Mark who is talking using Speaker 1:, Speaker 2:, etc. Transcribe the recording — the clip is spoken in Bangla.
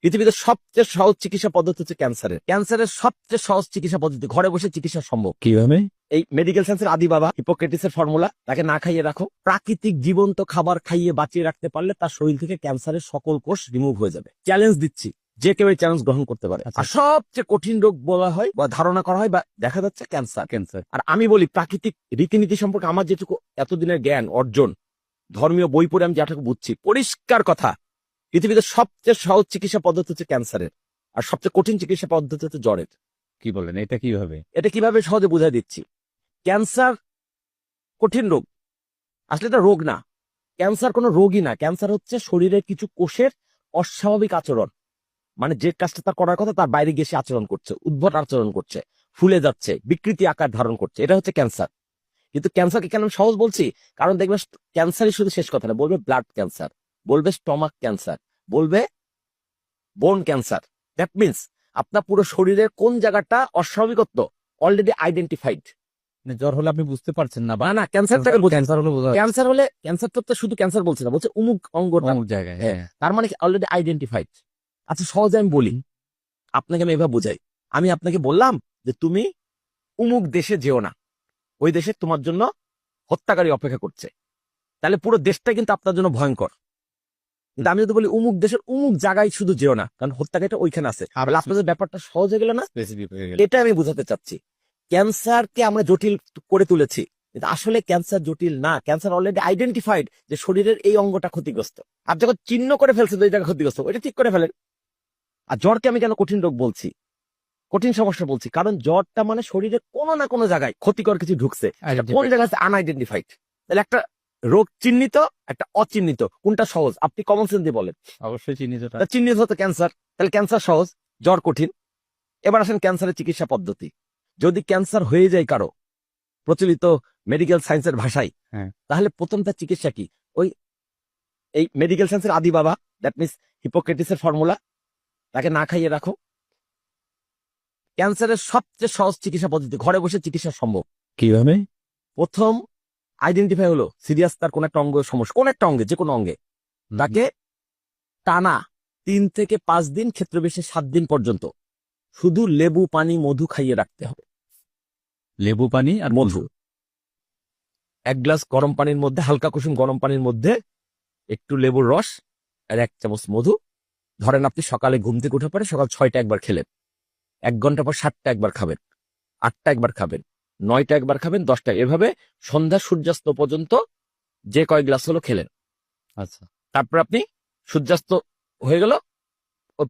Speaker 1: পৃথিবীতে সবচেয়ে সহজ চিকিৎসা পদ্ধতি হচ্ছে ক্যান্সারের সবচেয়ে সহজ চিকিৎসা পদ্ধতি, ঘরে বসে চিকিৎসা সম্ভব।
Speaker 2: কিভাবে?
Speaker 1: এই মেডিকেল সায়েন্সের আদি বাবা হিপোক্রেটিসের ফর্মুলা, তাকে না খাইয়ে রাখো, প্রাকৃতিক জীবন্ত খাবার খাইয়ে বাঁচিয়ে রাখতে পারলে তার শরীর থেকে ক্যান্সারের সকল কোষ রিমুভ হয়ে যাবে। চ্যালেঞ্জ দিচ্ছি, যে কেউ এই চ্যালেঞ্জ গ্রহণ করতে পারে। আর সবচেয়ে কঠিন রোগ বলা হয় বা ধারণা করা হয় বা দেখা যাচ্ছে ক্যান্সার। আর আমি বলি প্রাকৃতিক রীতিনীতি সম্পর্কে আমার যেটুকু এতদিনের জ্ঞান অর্জন, ধর্মীয় বই পড়ে আমি যেটুকু বুঝছি, পরিষ্কার কথা, পৃথিবীতে সবচেয়ে সহজ চিকিৎসা পদ্ধতি হচ্ছে ক্যান্সারের, আর সবচেয়ে কঠিন চিকিৎসা পদ্ধতি হচ্ছে জ্বরের।
Speaker 2: কি বলেন, এটা কিভাবে?
Speaker 1: এটা কিভাবে সহজে বুঝাই দিচ্ছি। ক্যান্সার কঠিন রোগ, আসলে এটা রোগ না। ক্যান্সার কোনো রোগই না, ক্যান্সার হচ্ছে শরীরের কিছু কোষের অস্বাভাবিক আচরণ। মানে যে কাজটা তার করার কথা তার বাইরে গিয়ে সে আচরণ করছে, উদ্ভট আচরণ করছে, ফুলে যাচ্ছে, বিকৃতি আকার ধারণ করছে, এটা হচ্ছে ক্যান্সার। কিন্তু ক্যান্সারকে কেন সহজ বলছি, কারণ দেখবে ক্যান্সারই শুধু শেষ কথা না, বলবে ব্লাড ক্যান্সার, বলবে স্টমাক ক্যান্সার, বলবে বোন ক্যান্সার। দ্যাট মিনস আপনার পুরো শরীরের কোন জায়গাটা অস্বাভাবিকত্ব অলরেডি আইডেন্টিফাইড।
Speaker 2: জ্বর হলে আপনি বুঝতে পারছেন না,
Speaker 1: না ক্যান্সারটাকে
Speaker 2: ক্যান্সার হলে বোঝা যাচ্ছে।
Speaker 1: ক্যান্সার হলে, ক্যান্সার তো শুধু ক্যান্সার বলছে না, বলছে অমুক অঙ্গটা,
Speaker 2: অমুক জায়গায়।
Speaker 1: হ্যাঁ, তার মানে অলরেডি আইডেন্টিফাইড। আচ্ছা সহজে আমি বলি, আপনাকে আমি এভাবে বুঝাই। আমি আপনাকে বললাম যে তুমি অমুক দেশে যেও না, ওই দেশে তোমার জন্য হত্যাকারী অপেক্ষা করছে, তাহলে পুরো দেশটা কিন্তু আপনার জন্য ভয়ঙ্কর। কিন্তু আমি যদি বলি অমুক দেশের অমুক জায়গায় শুধু যেও না, কারণ হত্যাকারীটা ওইখানে আছে, আপনাদের ব্যাপারটা সহজ হয়ে গেল না?
Speaker 2: স্পেসিফিক হয়ে গেল।
Speaker 1: এটা আমি বোঝাতে চাচ্ছি। ক্যান্সারকে আমরা জটিল করে তুলেছি, কিন্তু আসলে ক্যান্সার জটিল না। ক্যান্সার অলরেডি আইডেন্টিফাইড যে শরীরের এই অঙ্গটা ক্ষতিগ্রস্ত। আর যখন চিহ্ন করে ফেলছে যে এই জায়গা ক্ষতিগ্রস্ত, ওইটা ঠিক করে ফেলেন। আর জ্বরকে আমি কেন কঠিন রোগ বলছি, কঠিন সমস্যা বলছি, কারণ জ্বরটা মানে শরীরের কোনো না কোনো জায়গায় ক্ষতিকর কিছু ঢুকছে, কোন জায়গায় আছে আনআইডেন্টিফাইড। তাহলে একটা রোগ চিহ্নিত, একটা অচিহ্নিত, কোনটা সহজ? আপনি কমন সেন্স দিয়ে বলেন।
Speaker 2: অবশ্যই চিহ্নিতটা।
Speaker 1: চিহ্নিত হতো ক্যান্সার, তাহলে ক্যান্সার সহজ, জ্বর কঠিন। এবার আসেন ক্যান্সারের চিকিৎসা পদ্ধতি। যদি ক্যান্সার হয়ে যায় কারো, প্রচলিত মেডিকেল সায়েন্সের ভাষায়,
Speaker 2: হ্যাঁ,
Speaker 1: তাহলে প্রথম তার চিকিৎসা কি? ওই এই মেডিকেল সায়েন্সের আদি বাবা, দ্যাট মিনস হিপোক্রেটিসের ফর্মুলা, তাকে না খাইয়ে রাখো। ক্যান্সারের সবচেয়ে সহজ চিকিৎসা পদ্ধতি, ঘরে বসে চিকিৎসা সম্ভব।
Speaker 2: কিভাবে?
Speaker 1: প্রথম আইডেন্টিফাই হলো সিরিয়াস তার কোন একটা অঙ্গ সমস্যা, কোন একটা অঙ্গে, যে কোনো অঙ্গে, তাকে টানা 3 থেকে 5 দিন, ক্ষেত্র বিশেষে 7 দিন পর্যন্ত শুধু লেবু পানি মধু খাইয়ে রাখতে হবে।
Speaker 2: লেবু পানি আর
Speaker 1: মধু, 1 গ্লাস গরম পানির মধ্যে, হালকা কুসুম গরম পানির মধ্যে একটু লেবুর রস আর 1 চামচ মধু। ধরেন আপনি সকালে ঘুম থেকে উঠে পরে সকাল 6টা একবার খেলেন, 1 ঘন্টা পর 7টা একবার খাবেন, 8টা একবার খাবেন, 9টা একবার খাবেন, 10টা, এভাবে সন্ধ্যা সূর্যাস্ত পর্যন্ত যে কয় গ্লাস হলো খেলেন।
Speaker 2: আচ্ছা,
Speaker 1: তারপর আপনি সূর্যাস্ত হয়ে গেল,